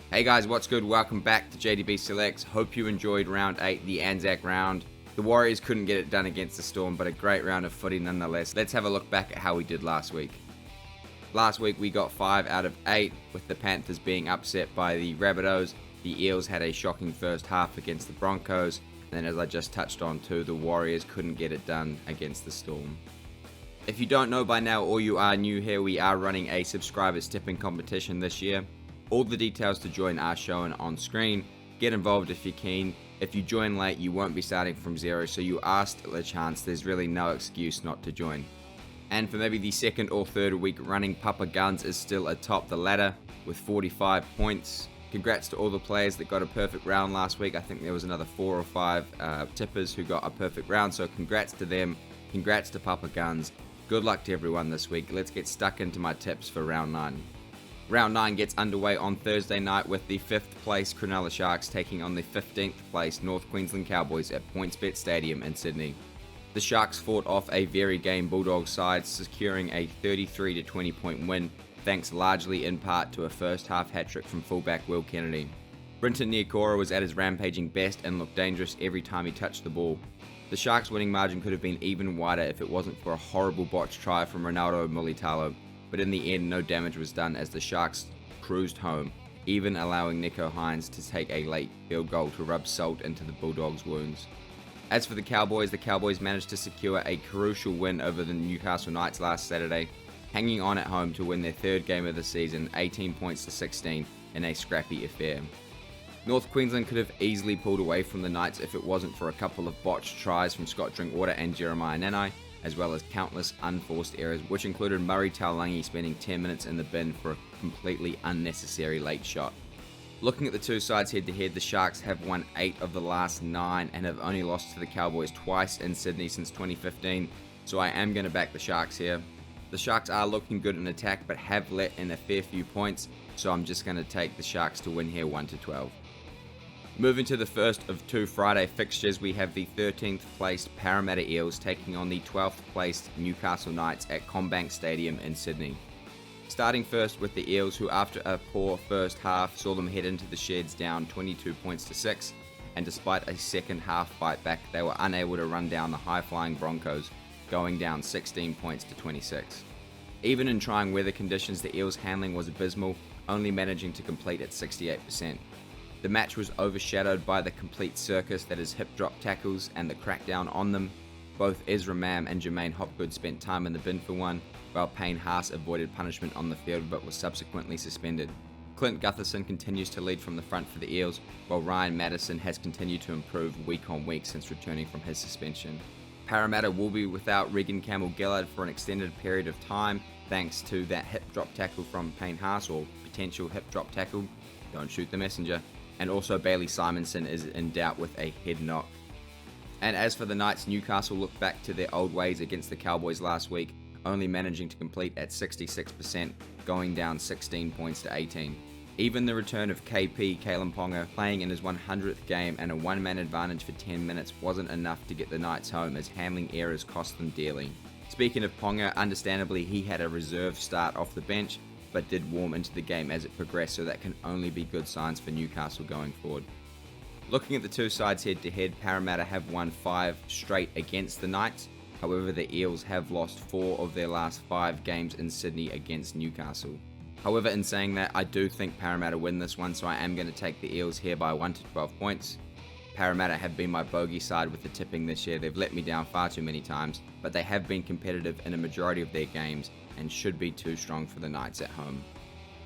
Hey guys, what's good? Welcome back to JDB Selects. Hope you enjoyed round 8, the Anzac round. The Warriors couldn't get it done against the Storm, but a great round of footy nonetheless. Let's have a look back at how we did last week. Last week we got 5 out of 8, with the Panthers being upset by the Rabbitohs. The Eels had a shocking first half against the Broncos, and then as I just touched on too, the Warriors couldn't get it done against the Storm. If you don't know by now or you are new here, we are running a subscribers tipping competition this year. All the details to join are shown on screen. Get involved if you're keen. If you join late, you won't be starting from zero, so you are still a chance. There's really no excuse not to join. And for maybe the second or third week running, Papa Guns is still atop the ladder with 45 points. Congrats to all the players that got a perfect round last week. I think there was another 4 or 5 tippers who got a perfect round, so congrats to them. Congrats to Papa Guns. Good luck to everyone this week. Let's get stuck into my tips for round 9. Round 9 gets underway on Thursday night with the 5th place Cronulla Sharks taking on the 15th place North Queensland Cowboys at PointsBet Stadium in Sydney. The Sharks fought off a very game Bulldogs side, securing a 33-20 point win, thanks largely in part to a first half hat-trick from fullback Will Kennedy. Brinton Niokora was at his rampaging best and looked dangerous every time he touched the ball. The Sharks' winning margin could have been even wider if it wasn't for a horrible botched try from Ronaldo Mulitalo, but in the end no damage was done as the Sharks cruised home, even allowing Nico Hines to take a late field goal to rub salt into the Bulldogs' wounds. As for the Cowboys managed to secure a crucial win over the Newcastle Knights last Saturday, hanging on at home to win their third game of the season, 18 points to 16 in a scrappy affair. North Queensland could have easily pulled away from the Knights if it wasn't for a couple of botched tries from Scott Drinkwater and Jeremiah Nanai, as well as countless unforced errors, which included Murray Taulagi spending 10 minutes in the bin for a completely unnecessary late shot. Looking at the two sides head-to-head, the Sharks have won 8 of the last 9 and have only lost to the Cowboys twice in Sydney since 2015, so I am going to back the Sharks here. The Sharks are looking good in attack but have let in a fair few points, so I'm just going to take the Sharks to win here 1-12. Moving to the first of 2 Friday fixtures, we have the 13th placed Parramatta Eels taking on the 12th placed Newcastle Knights at CommBank Stadium in Sydney. Starting first with the Eels, who after a poor first half saw them head into the sheds down 22 points to 6, and despite a second half fight back, they were unable to run down the high-flying Broncos, going down 16 points to 26. Even in trying weather conditions, the Eels' handling was abysmal, only managing to complete at 68%. The match was overshadowed by the complete circus that is hip drop tackles and the crackdown on them. Both Ezra Mam and Jermaine Hopgood spent time in the bin for one, while Payne Haas avoided punishment on the field but was subsequently suspended. Clint Gutherson continues to lead from the front for the Eels, while Ryan Madison has continued to improve week on week since returning from his suspension. Parramatta will be without Regan Campbell-Gillard for an extended period of time, thanks to that hip drop tackle from Payne Haas, or potential hip drop tackle, don't shoot the messenger. And also Bailey Simonson is in doubt with a head knock. And as for the Knights, Newcastle looked back to their old ways against the Cowboys last week, only managing to complete at 66%, going down 16 points to 18. Even the return of KP, Kalen Ponga, playing in his 100th game and a one-man advantage for 10 minutes wasn't enough to get the Knights home, as handling errors cost them dearly. Speaking of Ponga, understandably he had a reserve start off the bench, but did warm into the game as it progressed, so that can only be good signs for Newcastle going forward. Looking at the two sides head-to-head, Parramatta have won 5 straight against the Knights. However, the Eels have lost 4 of their last 5 games in Sydney against Newcastle. However, in saying that, I do think Parramatta win this one, so I am going to take the Eels here by 1-12 points. Parramatta have been my bogey side with the tipping this year. They've let me down far too many times, but they have been competitive in a majority of their games and should be too strong for the Knights at home.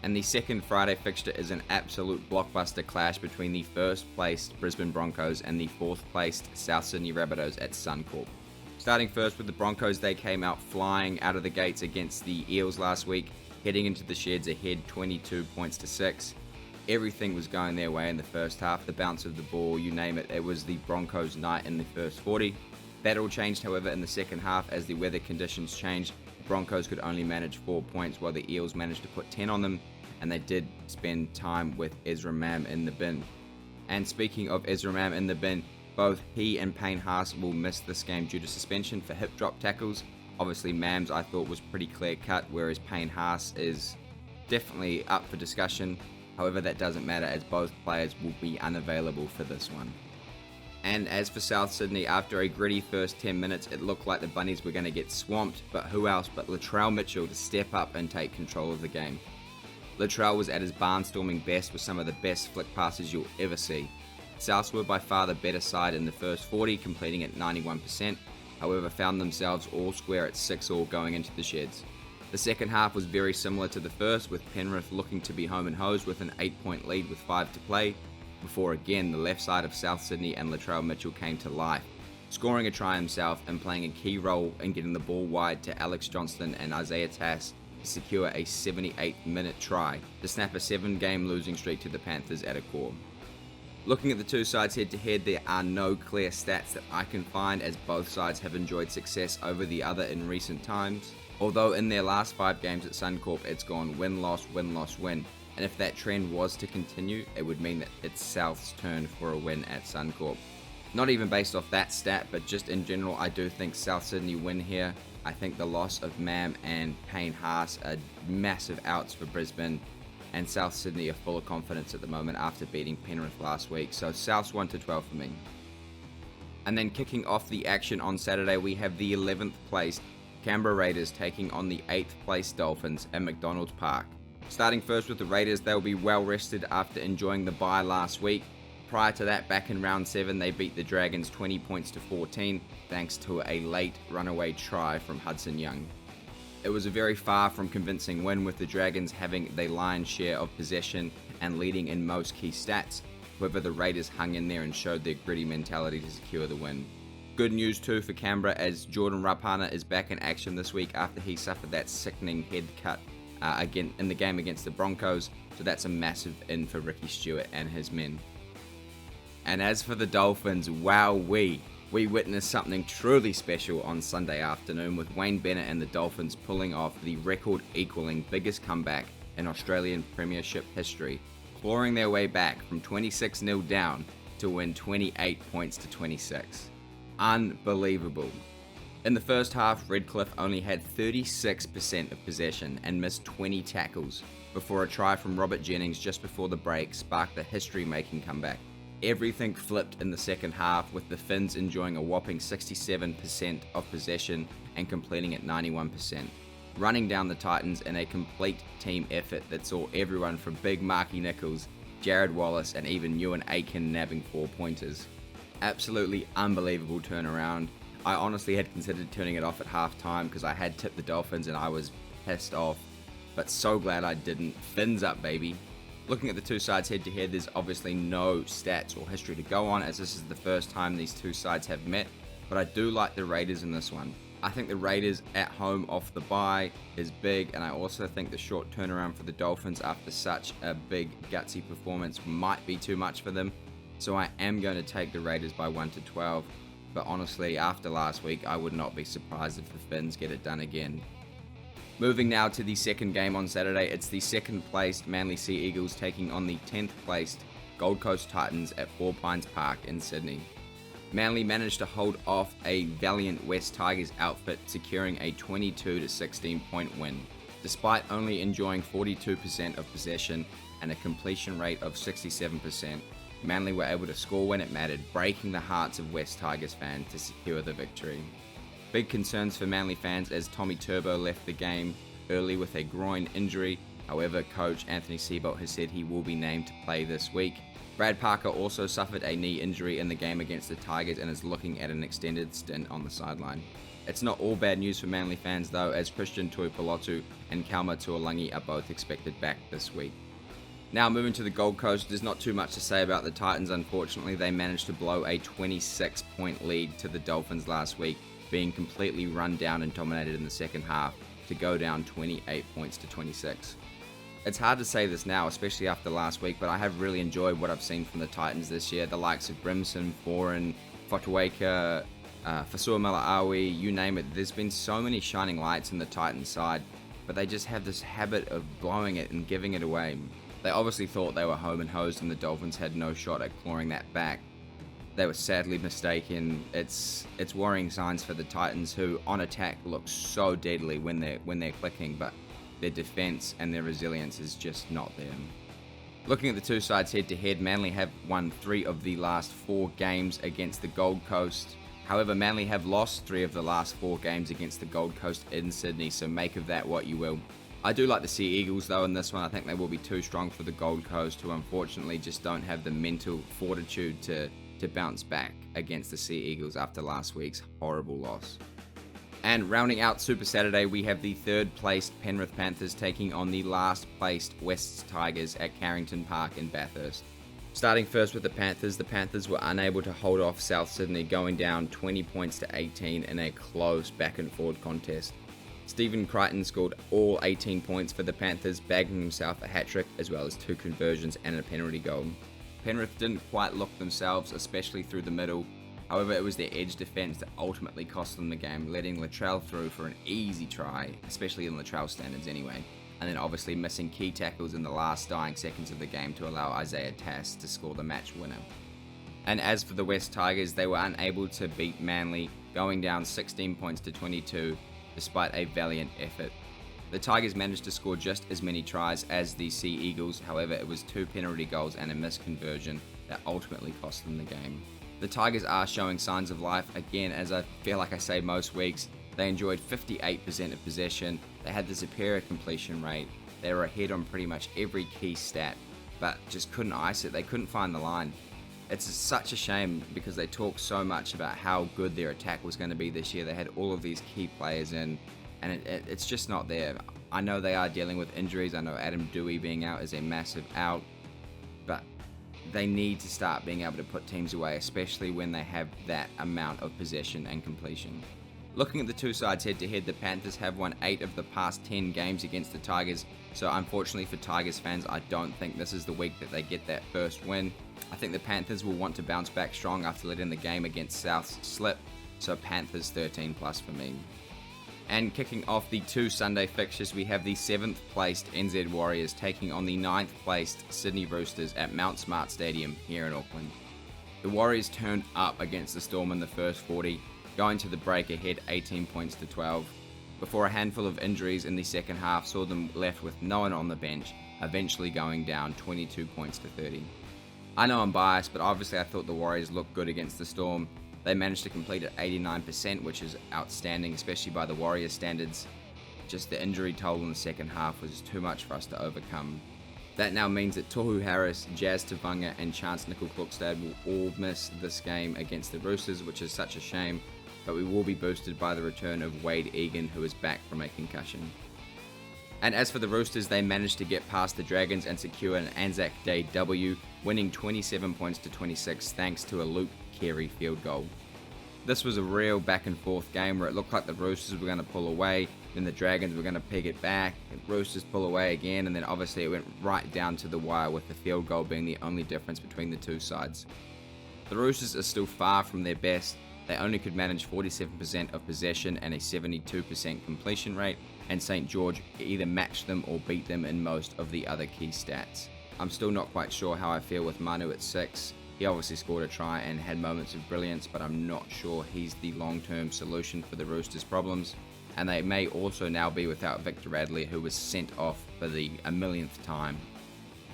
And the second Friday fixture is an absolute blockbuster clash between the first placed Brisbane Broncos and the 4th placed South Sydney Rabbitohs at Suncorp. Starting first with the Broncos, they came out flying out of the gates against the Eels last week, heading into the sheds ahead 22 points to 6. Everything was going their way in the first half, the bounce of the ball, you name it, it was the Broncos' night in the first 40. That all changed, however, in the second half as the weather conditions changed. Broncos could only manage 4 points while the Eels managed to put 10 on them, and they did spend time with Ezra Mam in the bin. And speaking of Ezra Mam in the bin, both he and Payne Haas will miss this game due to suspension for hip drop tackles. Obviously Mams I thought was pretty clear cut, whereas Payne Haas is definitely up for discussion. However, that doesn't matter as both players will be unavailable for this one. And as for South Sydney, after a gritty first 10 minutes, it looked like the Bunnies were going to get swamped, but who else but Latrell Mitchell to step up and take control of the game. Latrell was at his barnstorming best with some of the best flick passes you'll ever see. Souths were by far the better side in the first 40, completing at 91%, however found themselves all square at 6-all going into the sheds. The second half was very similar to the first, with Penrith looking to be home and hosed with an 8-point lead with 5 to play, before again the left side of South Sydney and Latrell Mitchell came to life, scoring a try himself and playing a key role in getting the ball wide to Alex Johnston and Isaiah Tass to secure a 78-minute try to snap a 7-game losing streak to the Panthers at a core. Looking at the two sides head-to-head, there are no clear stats that I can find as both sides have enjoyed success over the other in recent times, although in their last 5 games at Suncorp it's gone win-loss, win-loss, win. And if that trend was to continue, it would mean that it's South's turn for a win at Suncorp. Not even based off that stat, but just in general, I do think South Sydney win here. I think the loss of Mam and Payne Haas are massive outs for Brisbane, and South Sydney are full of confidence at the moment after beating Penrith last week. So South's 1-12 for me. And then kicking off the action on Saturday, we have the 11th placed Canberra Raiders taking on the 8th placed Dolphins at McDonald's Park. Starting first with the Raiders, they'll be well rested after enjoying the bye last week. Prior to that, back in round 7, they beat the Dragons 20 points to 14 thanks to a late runaway try from Hudson Young. It was a very far from convincing win, with the Dragons having the lion's share of possession and leading in most key stats. However, the Raiders hung in there and showed their gritty mentality to secure the win. Good news too for Canberra, as Jordan Rapana is back in action this week after he suffered that sickening head cut again in the game against the Broncos, so that's a massive in for Ricky Stewart and his men. And as for the Dolphins, wowee, we witnessed something truly special on Sunday afternoon, with Wayne Bennett and the Dolphins pulling off the record-equaling biggest comeback in Australian Premiership history, clawing their way back from 26-0 down to win 28 points to 26. Unbelievable. In the first half, Redcliffe only had 36% of possession and missed 20 tackles before a try from Robert Jennings just before the break sparked the history-making comeback. Everything flipped in the second half, with the Finns enjoying a whopping 67% of possession and completing at 91%, running down the Titans in a complete team effort that saw everyone from Big Marky Nichols, Jared Wallace and even Ewan Aiken nabbing 4-pointers. Absolutely unbelievable turnaround. I honestly had considered turning it off at halftime because I had tipped the Dolphins and I was pissed off, but so glad I didn't. Fins up, baby. Looking at the two sides head to head, there's obviously no stats or history to go on, as this is the first time these two sides have met, but I do like the Raiders in this one. I think the Raiders at home off the bye is big, and I also think the short turnaround for the Dolphins after such a big gutsy performance might be too much for them, so I am going to take the Raiders by 1-12. But honestly, after last week, I would not be surprised if the Finns get it done again. Moving now to the second game on Saturday, it's the second placed Manly Sea Eagles taking on the 10th placed Gold Coast Titans at Four Pines Park in Sydney. Manly managed to hold off a valiant West Tigers outfit, securing a 22-16 point win. Despite only enjoying 42% of possession and a completion rate of 67%, Manly were able to score when it mattered, breaking the hearts of West Tigers fans to secure the victory. Big concerns for Manly fans as Tommy Turbo left the game early with a groin injury. However, coach Anthony Seibold has said he will be named to play this week. Brad Parker also suffered a knee injury in the game against the Tigers and is looking at an extended stint on the sideline. It's not all bad news for Manly fans though, as Christian Tuipulotu and Kalma Tuolangi are both expected back this week. Now moving to the Gold Coast, there's not too much to say about the Titans. Unfortunately, they managed to blow a 26-point lead to the Dolphins last week, being completely run down and dominated in the second half to go down 28 points to 26. It's hard to say this now, especially after last week, but I have really enjoyed what I've seen from the Titans this year. The likes of Brimson, Foran, Fotuaika, Fasua Malaawi, you name it. There's been so many shining lights in the Titans side, but they just have this habit of blowing it and giving it away. They obviously thought they were home and hosed and the Dolphins had no shot at clawing that back. They were sadly mistaken. It's worrying signs for the Titans, who on attack look so deadly when they're clicking, but their defense and their resilience is just not there. Looking at the two sides head to head, Manly have won 3 of the last 4 games against the Gold Coast. However, Manly have lost 3 of the last 4 games against the Gold Coast in Sydney, so make of that what you will. I do like the Sea Eagles though in this one. I think they will be too strong for the Gold Coast, who unfortunately just don't have the mental fortitude to bounce back against the Sea Eagles after last week's horrible loss. And rounding out Super Saturday, we have the 3rd placed Penrith Panthers taking on the last placed Wests Tigers at Carrington Park in Bathurst. Starting first with the Panthers were unable to hold off South Sydney, going down 20 points to 18 in a close back and forward contest. Stephen Crichton scored all 18 points for the Panthers, bagging himself a hat-trick as well as 2 conversions and a penalty goal. Penrith didn't quite look themselves, especially through the middle. However, it was their edge defence that ultimately cost them the game, letting Latrell through for an easy try, especially in Latrell standards anyway, and then obviously missing key tackles in the last dying seconds of the game to allow Isaiah Tass to score the match winner. And as for the West Tigers, they were unable to beat Manly, going down 16 points to 22, despite a valiant effort. The Tigers managed to score just as many tries as the Sea Eagles, however it was 2 penalty goals and a missed conversion that ultimately cost them the game. The Tigers are showing signs of life again, as I feel like I say most weeks. They enjoyed 58% of possession, they had the superior completion rate, they were ahead on pretty much every key stat, but just couldn't ice it, they couldn't find the line. It's such a shame because they talked so much about how good their attack was going to be this year. They had all of these key players in, and it's just not there. I know they are dealing with injuries, I know Adam Dewey being out is a massive out, but they need to start being able to put teams away, especially when they have that amount of possession and completion. Looking at the two sides head to head, the Panthers have won 8 of the past 10 games against the Tigers, so unfortunately for Tigers fans, I don't think this is the week that they get that first win. I think the Panthers will want to bounce back strong after letting the game against South slip, so Panthers 13 plus for me. And kicking off the 2 Sunday fixtures, we have the 7th placed NZ Warriors taking on the 9th placed Sydney Roosters at Mount Smart Stadium here in Auckland. The Warriors turned up against the Storm in the first 40, going to the break ahead 18 points to 12, before a handful of injuries in the second half saw them left with no one on the bench, eventually going down 22 points to 30. I know I'm biased, but obviously I thought the Warriors looked good against the Storm. They managed to complete at 89%, which is outstanding, especially by the Warriors standards. Just the injury toll in the second half was too much for us to overcome. That now means that Tohu Harris, Jazz Tavunga and Chance Nickel-Klokstad will all miss this game against the Roosters, which is such a shame, but we will be boosted by the return of Wade Egan, who is back from a concussion. And as for the Roosters, they managed to get past the Dragons and secure an Anzac Day W, winning 27 points to 26 thanks to a Luke Carey field goal. This was a real back and forth game where it looked like the Roosters were going to pull away, then the Dragons were going to peg it back, and Roosters pull away again, and then obviously it went right down to the wire, with the field goal being the only difference between the two sides. The Roosters are still far from their best. They only could manage 47% of possession and a 72% completion rate, and St. George either matched them or beat them in most of the other key stats. I'm still not quite sure how I feel with Manu at 6. He obviously scored a try and had moments of brilliance, but I'm not sure he's the long-term solution for the Roosters' problems. And they may also now be without Victor Radley, who was sent off for the 1,000,000th time.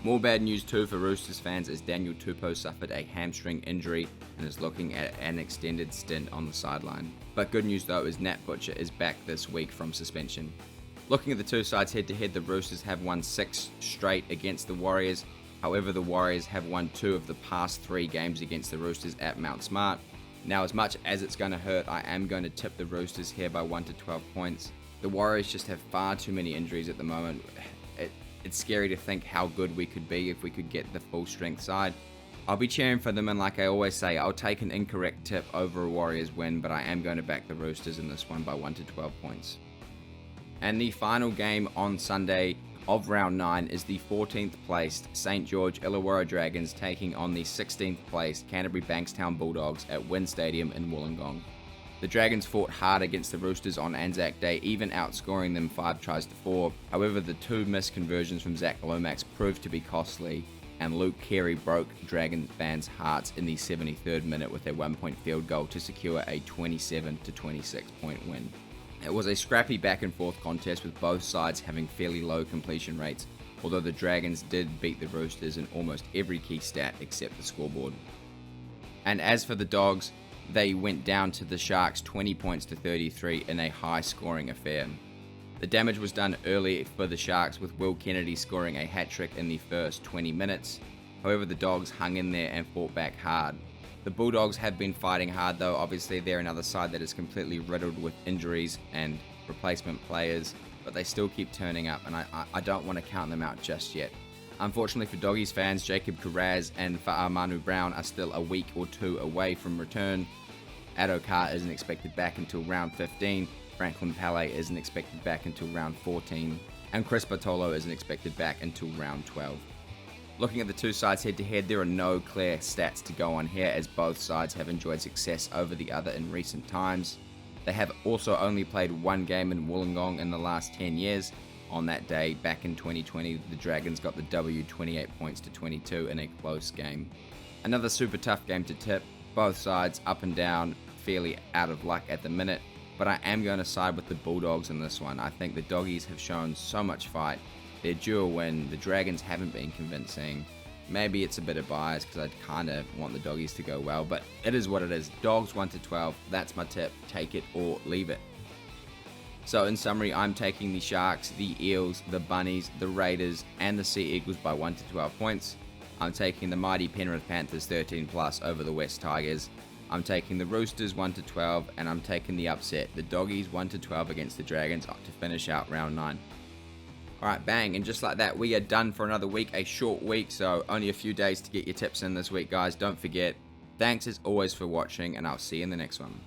More bad news too for Roosters fans, as Daniel Tupou suffered a hamstring injury and is looking at an extended stint on the sideline. But good news though is Nat Butcher is back this week from suspension. Looking at the two sides head to head, the Roosters have won 6 straight against the Warriors. However, the Warriors have won 2 of the past 3 games against the Roosters at Mount Smart. Now, as much as it's going to hurt, I am going to tip the Roosters here by 1 to 12 points. The Warriors just have far too many injuries at the moment. It's scary to think how good we could be if we could get the full strength side. I'll be cheering for them, and like I always say, I'll take an incorrect tip over a Warriors win, but I am going to back the Roosters in this one by 1 to 12 points. And the final game on Sunday of round 9 is the 14th placed St. George Illawarra Dragons taking on the 16th placed Canterbury Bankstown Bulldogs at Wynn Stadium in Wollongong. The Dragons fought hard against the Roosters on Anzac Day, even outscoring them 5 tries to 4. However, the 2 missed conversions from Zach Lomax proved to be costly, and Luke Carey broke Dragon fans' hearts in the 73rd minute with a 1-point field goal to secure a 27 to 26 point win. It was a scrappy back and forth contest with both sides having fairly low completion rates, although the Dragons did beat the Roosters in almost every key stat except the scoreboard. And as for the Dogs, they went down to the Sharks 20 points to 33 in a high-scoring affair. The damage was done early for the Sharks, with Will Kennedy scoring a hat-trick in the first 20 minutes. However, the Dogs hung in there and fought back hard. The Bulldogs have been fighting hard though. Obviously, they're another side that is completely riddled with injuries and replacement players, but they still keep turning up, and I don't want to count them out just yet. Unfortunately for Doggies fans, Jacob Kiraz and Fa'amanu Brown are still a week or two away from return. Addo-Carr isn't expected back until round 15, Franklin Pele isn't expected back until round 14, and Chris Bartolo isn't expected back until round 12. Looking at the two sides head to head, there are no clear stats to go on here, as both sides have enjoyed success over the other in recent times. They have also only played one game in Wollongong in the last 10 years. On that day, back in 2020, the Dragons got the W 28 points to 22 in a close game. Another super tough game to tip, both sides up and down, fairly out of luck at the minute, but I am going to side with the Bulldogs in this one. I think the Doggies have shown so much fight. They're due a win. The Dragons haven't been convincing. Maybe it's a bit of bias because I kind of want the Doggies to go well, but it is what it is. Dogs 1 to 12, that's my tip. Take it or leave it. So in summary, I'm taking the Sharks, the Eels, the Bunnies, the Raiders, and the Sea Eagles by 1 to 12 points. I'm taking the mighty Penrith Panthers 13 plus over the West Tigers. I'm taking the Roosters 1 to 12, and I'm taking the upset, the Doggies 1 to 12 against the Dragons to finish out round 9. Alright, bang, and just like that, we are done for another week, a short week, so only a few days to get your tips in this week, guys. Don't forget, thanks as always for watching, and I'll see you in the next one.